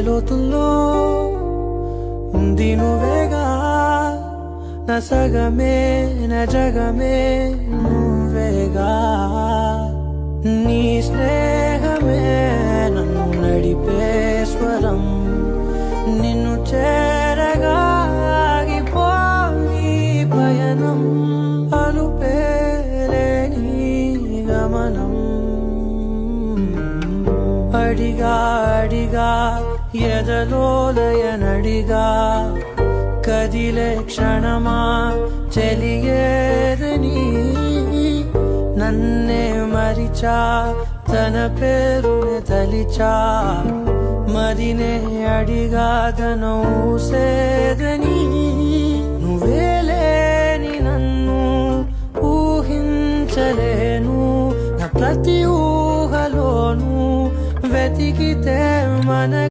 లోతుల్లో ఉంది నువ్వేగా, నా సగమే నా జగమే నువ్వేగా. నీ స్నేహమే నన్ను నడిపే స్వరం, నిన్ను చేరగా ఆగిపోయి పయనం, అలుపేలేని గమనం. అడిగా అడిగా ఎదలోలయనడిగా, కదిలే క్షణమా చెలియేదని, నన్నే మరిచా తన పేరునే తలిచా, మదినే అడిగా తన ఊసేదని. నువ్వే లేని నన్ను ఊహించలేను, నా ప్రతి ఊహలోను వెతికితే మన